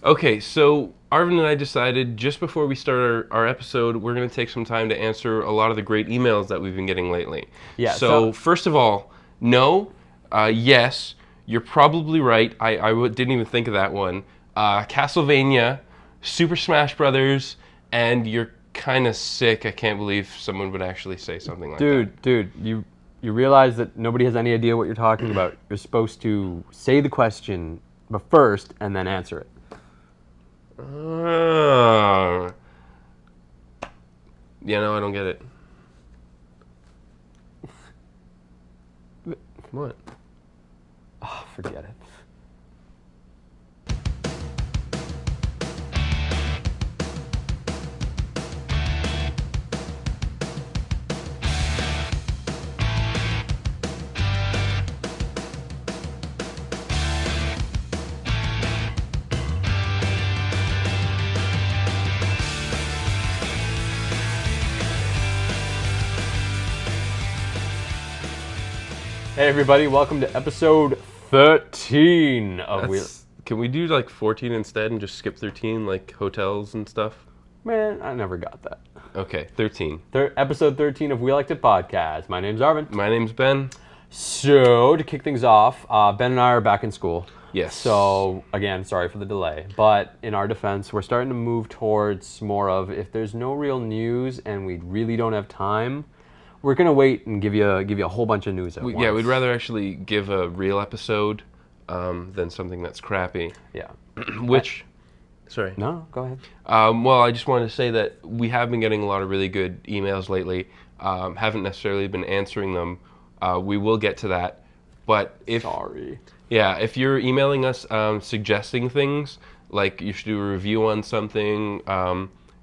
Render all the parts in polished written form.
Okay, so Arvin and I decided just before we start our episode, we're going to take some time to answer a lot of the great emails that we've been getting lately. Yeah, So, so first of all, no, yes, you're probably right. Didn't even think of that one. Castlevania, Super Smash Brothers, and you're kind of sick. I can't believe someone would actually say something like that. dude, you realize that nobody has any idea what you're talking about. You're supposed to say the question but first and then answer it. Yeah, no, I don't get it. What? Oh, forget it. Hey everybody, welcome to episode 13 of Can we do like 14 instead and just skip 13, like hotels and stuff? Man, I never got that. Okay, 13. Episode 13 of WLTP Podcast. My name's Arvin. My name's Ben. So, to kick things off, Ben and I are back in school. Yes. So, again, sorry for the delay. But in our defense, we're starting to move towards more of if there's no real news and we really don't have time, we're going to wait and give you a whole bunch of news at once. Yeah, we'd rather actually give a real episode than something that's crappy. Yeah. Which, sorry. No, go ahead. Well, I just wanted to say that we have been getting a lot of really good emails lately. Haven't necessarily been answering them. We will get to that. But Sorry. Yeah, if you're emailing us suggesting things, like you should do a review on something,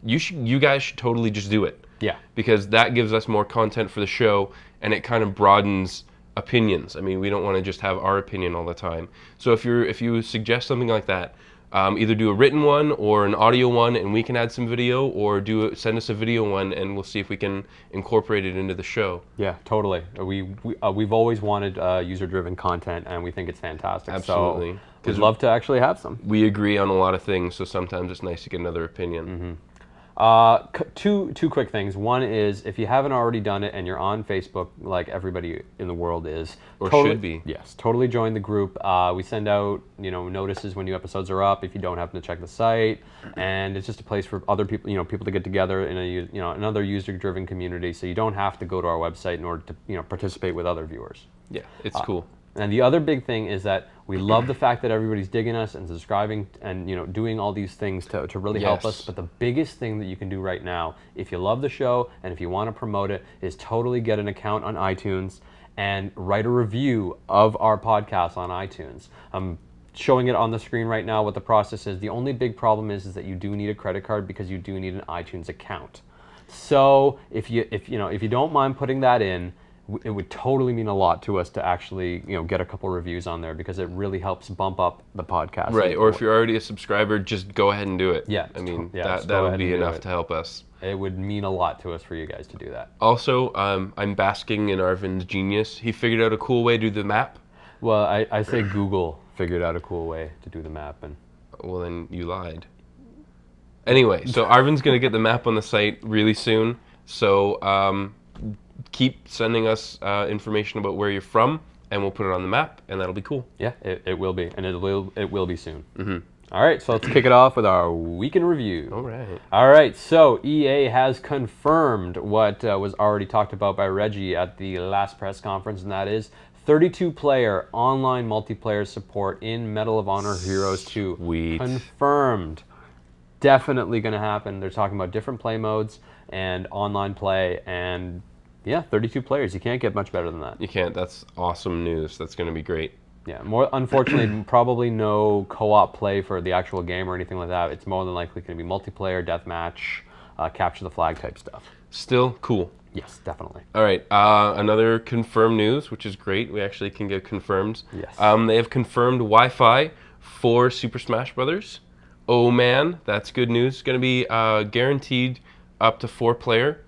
you guys should totally just do it. Yeah. Because that gives us more content for the show, and it kind of broadens opinions. I mean, we don't want to just have our opinion all the time. So if you suggest something like that, either do a written one or an audio one, and we can add some video, or send us a video one, and we'll see if we can incorporate it into the show. Yeah, totally. We've always wanted user-driven content, and we think it's fantastic. Absolutely. So we'd love to actually have some. We agree on a lot of things, so sometimes it's nice to get another opinion. Mm-hmm. Two quick things. One is, if you haven't already done it and you're on Facebook, like everybody in the world is, Or should be. Yes, totally join the group. We send out notices when new episodes are up if you don't happen to check the site, and it's just a place for other people people to get together in another user-driven community. So you don't have to go to our website in order to participate with other viewers. Yeah, it's cool. And the other big thing is that we love the fact that everybody's digging us and subscribing and doing all these things to really help us. But the biggest thing that you can do right now, if you love the show and if you want to promote it, is totally get an account on iTunes and write a review of our podcast on iTunes. I'm showing it on the screen right now what the process is. The only big problem is that you do need a credit card because you do need an iTunes account. So if you don't mind putting that in, it would totally mean a lot to us to actually get a couple reviews on there, because it really helps bump up the podcast. Right, or if you're already a subscriber, just go ahead and do it. Yeah, I mean, yeah, that would be enough to help us. It would mean a lot to us for you guys to do that. Also, I'm basking in Arvin's genius. He figured out a cool way to do the map. Well, I say Google figured out a cool way to do the map, and well, then you lied. Anyway, so Arvin's gonna get the map on the site really soon. So keep sending us information about where you're from, and we'll put it on the map, and that'll be cool. Yeah, it will be, and it will be soon. Mm-hmm. All right, so let's kick it off with our week in review. All right. All right, so EA has confirmed what was already talked about by Reggie at the last press conference, and that is 32-player online multiplayer support in Medal of Honor Heroes 2. Sweet. Confirmed. Definitely going to happen. They're talking about different play modes and online play, and yeah, 32 players. You can't get much better than that. You can't. That's awesome news. That's going to be great. Yeah, unfortunately, probably no co-op play for the actual game or anything like that. It's more than likely going to be multiplayer, deathmatch, capture the flag type stuff. Still cool. Yes, definitely. All right, another confirmed news, which is great. We actually can get confirmed. Yes. They have confirmed Wi-Fi for Super Smash Brothers. Oh man, that's good news. It's going to be guaranteed up to 4-player,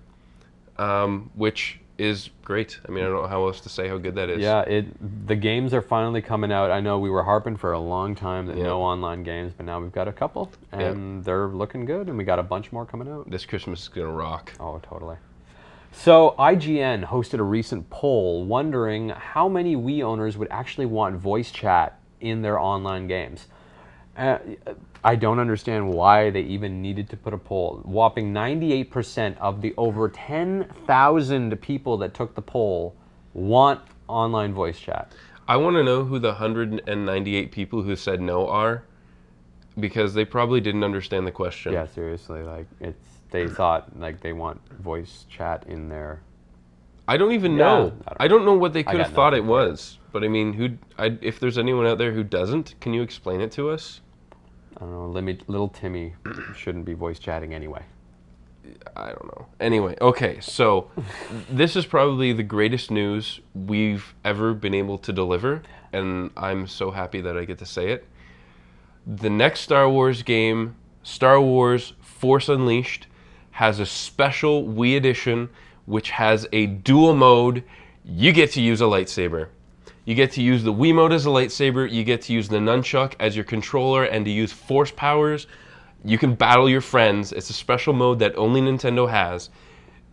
which is great. I mean, I don't know how else to say how good that is. Yeah, the games are finally coming out. I know we were harping for a long time that no online games, but now we've got a couple, and they're looking good, and we got a bunch more coming out. This Christmas is going to rock. Oh, totally. So IGN hosted a recent poll wondering how many Wii owners would actually want voice chat in their online games. I don't understand why they even needed to put a poll. Whopping 98% of the over 10,000 people that took the poll want online voice chat. I want to know who the 198 people who said no are, because they probably didn't understand the question. Yeah, seriously, like they thought like they want voice chat in their. I don't even know. I don't know what they could have thought it was. But I mean, if there's anyone out there who doesn't, can you explain it to us? I don't know. Little Timmy shouldn't be voice chatting anyway. I don't know. Anyway, okay, so this is probably the greatest news we've ever been able to deliver, and I'm so happy that I get to say it. The next Star Wars game, Star Wars Force Unleashed, has a special Wii edition which has a dual mode. You get to use a lightsaber. You get to use the Wiimote as a lightsaber, you get to use the nunchuck as your controller, and to use force powers. You can battle your friends. It's a special mode that only Nintendo has.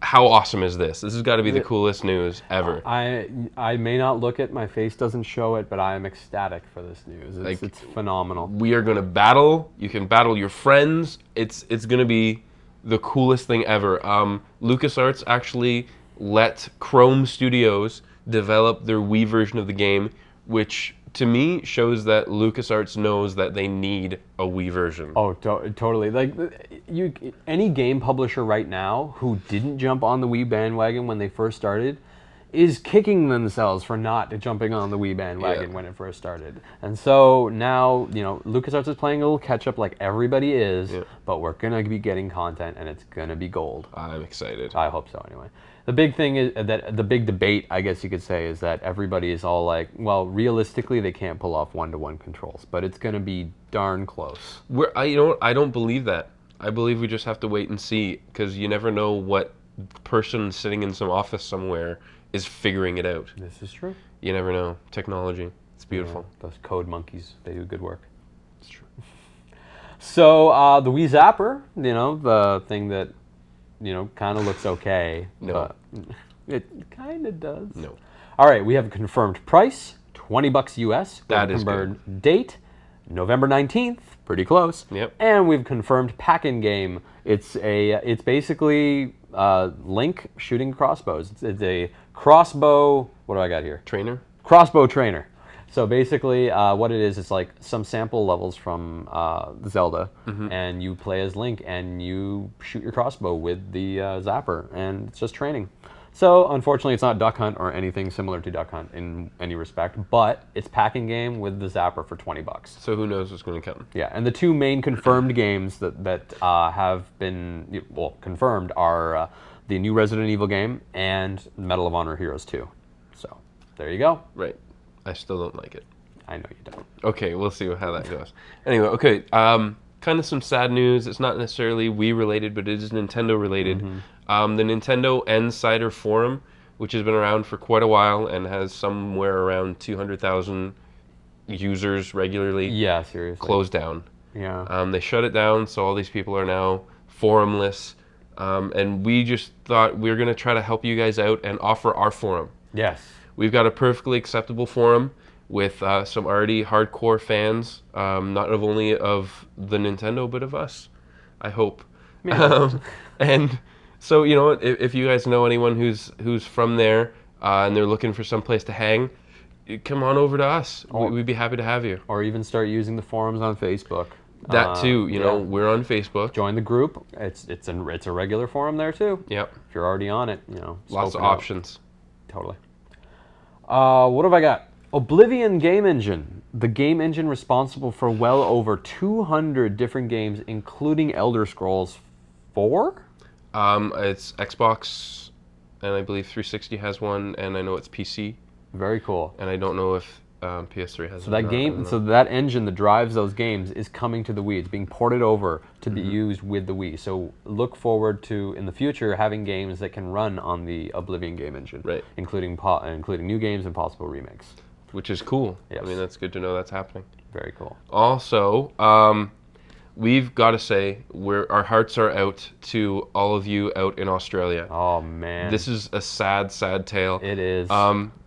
How awesome is this? This has got to be the coolest news ever. I may not look it, my face doesn't show it, but I am ecstatic for this news. It's phenomenal. We are going to battle. You can battle your friends. It's going to be the coolest thing ever. LucasArts actually let Chrome Studios develop their Wii version of the game, which to me shows that LucasArts knows that they need a Wii version. Oh, totally. Like any game publisher right now who didn't jump on the Wii bandwagon when they first started is kicking themselves for not jumping on the Wii bandwagon when it first started. And so now, LucasArts is playing a little catch up like everybody is, but we're going to be getting content and it's going to be gold. I'm excited. I hope so anyway. The big thing is that the big debate, I guess you could say, is that everybody is all like, well, realistically, they can't pull off one-to-one controls, but it's going to be darn close. I don't believe that. I believe we just have to wait and see, because you never know what person sitting in some office somewhere is figuring it out. This is true. You never know. Technology. It's beautiful. Yeah, those code monkeys, they do good work. It's true. So the Wii Zapper, the thing that kind of looks okay. No. But it kind of does. No. All right, we have a confirmed price, $20 US. That is confirmed date, November 19th, pretty close. Yep. And we've confirmed pack-in game. It's basically Link shooting crossbows. It's a crossbow, what do I got here? Trainer? Crossbow Trainer. So basically, what it is, it's like some sample levels from Zelda, and you play as Link, and you shoot your crossbow with the zapper, and it's just training. So unfortunately, it's not Duck Hunt or anything similar to Duck Hunt in any respect, but it's packing game with the zapper for $20. So who knows what's going to come? Yeah, and the two main confirmed games that have been confirmed are the new Resident Evil game and Medal of Honor Heroes 2. So there you go. Right. I still don't like it. I know you don't. Okay, we'll see how that goes. Anyway, okay, kind of some sad news. It's not necessarily Wii related, but it is Nintendo related. The Nintendo Insider Forum, which has been around for quite a while and has somewhere around 200,000 users regularly. Yeah, seriously. Closed down. Yeah. They shut it down, so all these people are now forumless. And we just thought we were going to try to help you guys out and offer our forum. Yes. We've got a perfectly acceptable forum with some already hardcore fans, not only of the Nintendo, but of us, I hope. And so, if you guys know anyone who's from there and they're looking for some place to hang, come on over to us. We'd be happy to have you. Or even start using the forums on Facebook. That too, we're on Facebook. Join the group. It's a regular forum there too. Yep. If you're already on it, lots of options. Totally. What have I got? Oblivion Game Engine. The game engine responsible for well over 200 different games, including Elder Scrolls 4? It's Xbox, and I believe 360 has one, and I know it's PC. Very cool. And I don't know if PS3 has. So that game, so that engine that drives those games is coming to the Wii. It's being ported over to be used with the Wii. So look forward to in the future having games that can run on the Oblivion game engine, right? Including new games and possible remakes. Which is cool. Yes. I mean, that's good to know that's happening. Very cool. Also, we've got to say our hearts are out to all of you out in Australia. Oh man, this is a sad, sad tale. It is.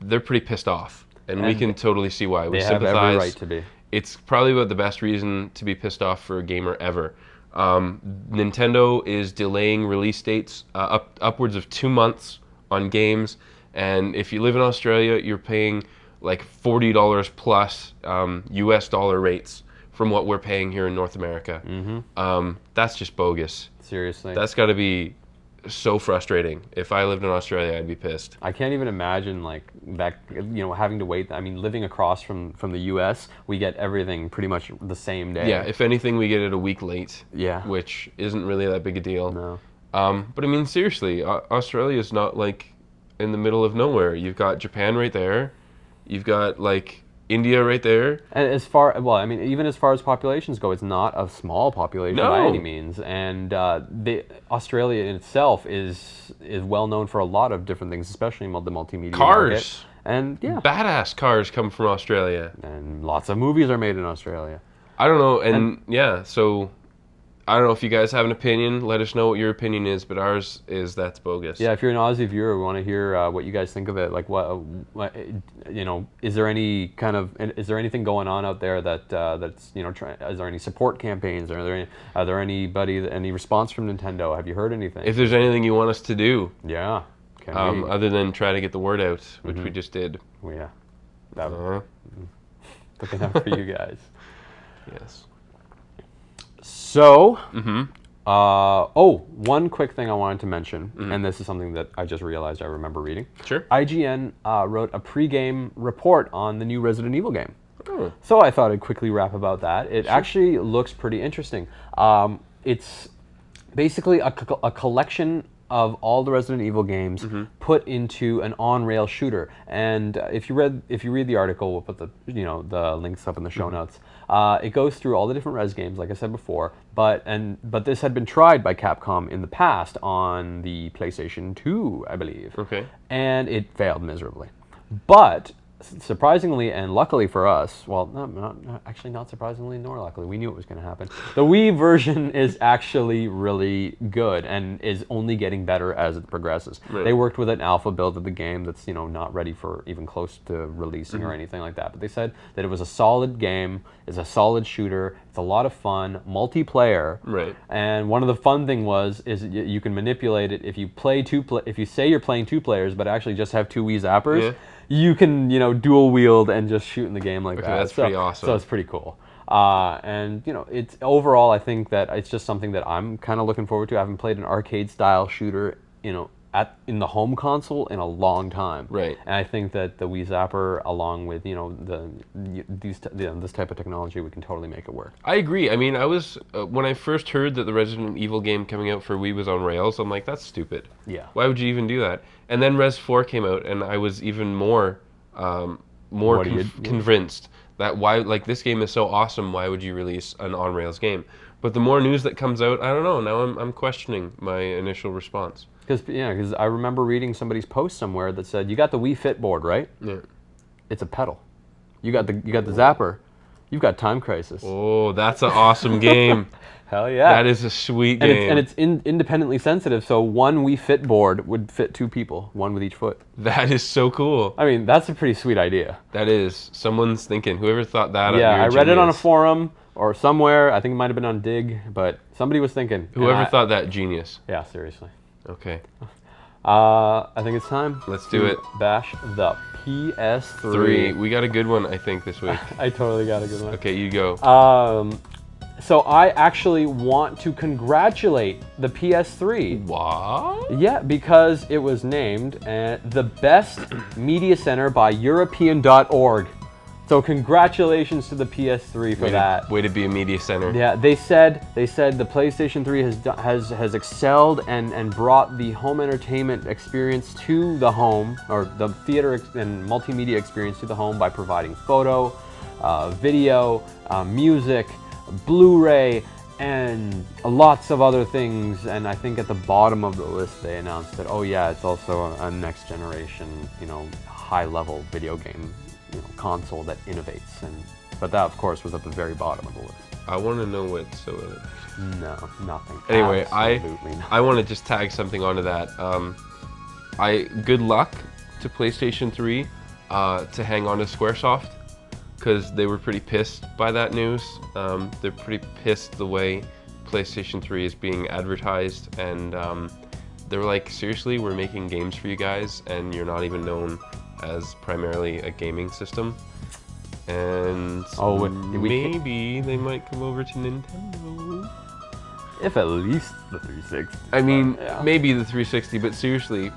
They're pretty pissed off, and we can totally see why. We sympathize. Have every right to be. It's probably about the best reason to be pissed off for a gamer ever. Nintendo is delaying release dates upwards of 2 months on games, and if you live in Australia, you're paying like $40 plus US dollar rates from what we're paying here in North America. That's just bogus. Seriously. That's got to be so frustrating. If I lived in Australia, I'd be pissed. I can't even imagine like that, having to wait. I mean, living across from the US, we get everything pretty much the same day. Yeah, if anything, we get it a week late. Yeah. Which isn't really that big a deal. No. But I mean, seriously, Australia is not like in the middle of nowhere. You've got Japan right there. You've got like India right there. And even as far as populations go, it's not a small population by any means. And Australia in itself is well known for a lot of different things, especially the multimedia cars. Market. And yeah, badass cars come from Australia. And lots of movies are made in Australia. I don't know, and yeah, so I don't know if you guys have an opinion. Let us know what your opinion is, but ours is that's bogus. Yeah, if you're an Aussie viewer, we want to hear what you guys think of it. Like, is there anything going on out there that's is there any support campaigns? Are there any response from Nintendo? Have you heard anything? If there's anything you want us to do, yeah, other than try to get the word out, which we just did. Well, yeah, looking out for you guys. Yes. So, one quick thing I wanted to mention, and this is something that I just realized I remember reading. Sure. IGN wrote a pre-game report on the new Resident Evil game. Oh. So I thought I'd quickly rap about that. It actually looks pretty interesting. It's basically a collection of all the Resident Evil games put into an on-rail shooter. And if you read the article, we'll put the links up in the show notes. It goes through all the different Res games, like I said before. But this had been tried by Capcom in the past on the PlayStation 2, I believe. Okay. And it failed miserably. But surprisingly and luckily for us, well, not surprisingly nor luckily, we knew it was going to happen. The Wii version is actually really good and is only getting better as it progresses. Right. They worked with an alpha build of the game that's not ready for even close to releasing or anything like that. But they said that it was a solid game, it's a solid shooter, it's a lot of fun, multiplayer. Right. And one of the fun thing is you can manipulate it if you if you say you're playing 2 players but actually just have 2 Wii zappers. Yeah. You can, dual wield and just shoot in the game like that. That's pretty awesome. So it's pretty cool. And it's overall, I think that it's just something that I'm kind of looking forward to. I haven't played an arcade style shooter, in the home console in a long time. Right. And I think that the Wii Zapper, along with this type of technology, we can totally make it work. I agree. I mean, I was when I first heard that the Resident Evil game coming out for Wii was on rails, I'm like, that's stupid. Yeah. Why would you even do that? And then Res 4 came out, and I was even more convinced that this game is so awesome. Why would you release an on rails game? But the more news that comes out, I don't know. Now I'm questioning my initial response. Because I remember reading somebody's post somewhere that said, "You got the Wii Fit board, right? Yeah. It's a pedal. You got the zapper. You've got Time Crisis." Oh, that's an awesome game. Hell yeah. That is a sweet game. And it's independently sensitive, so one Wii Fit board would fit 2 people, one with each foot. That is so cool. I mean, that's a pretty sweet idea. That is. Someone's thinking. Whoever thought that up. Yeah, I read it on a forum or somewhere. I think it might have been on Dig, but somebody was thinking. Whoever thought that, genius. Yeah, seriously. Okay. I think it's time. Let's do it. Bash the PS3. We got a good one, I think, this week. I totally got a good one. Okay, you go. So I actually want to congratulate the PS3. What? Yeah, because it was named the best media center by European.org. It's So congratulations to the PS3 for that. Way to be a media center. Yeah, they said the PlayStation 3 has excelled and brought the home entertainment experience to the home, or the theater and multimedia experience to the home by providing photo, video, music, Blu-ray, and lots of other things. And I think at the bottom of the list they announced that, oh yeah, it's also a next generation, high-level video game console that innovates. But that, of course, was at the very bottom of the list. I want to know what so is. No, nothing. Anyway, Absolutely I want to just tag something onto that. Good luck to PlayStation 3 to hang on to Squaresoft, because they were pretty pissed by that news. They're pretty pissed the way PlayStation 3 is being advertised, and they were like, seriously, we're making games for you guys, and you're not even known as primarily a gaming system. And maybe they might come over to Nintendo. If at least the 360. I mean, maybe the 360, but seriously,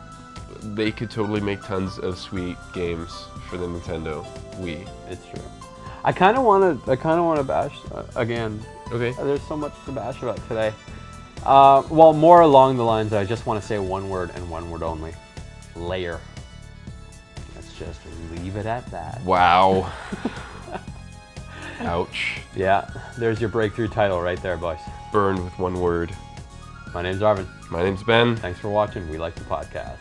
they could totally make tons of sweet games for the Nintendo Wii. It's true. I kind of want to bash again. Okay. There's so much to bash about today. Well, more along the lines, I just want to say one word and one word only. Layer. Let's just leave it at that. Wow. Ouch. Yeah, there's your breakthrough title right there, boys. Burned with one word. My name's Arvin. My name's Ben. Thanks for watching. We like the podcast.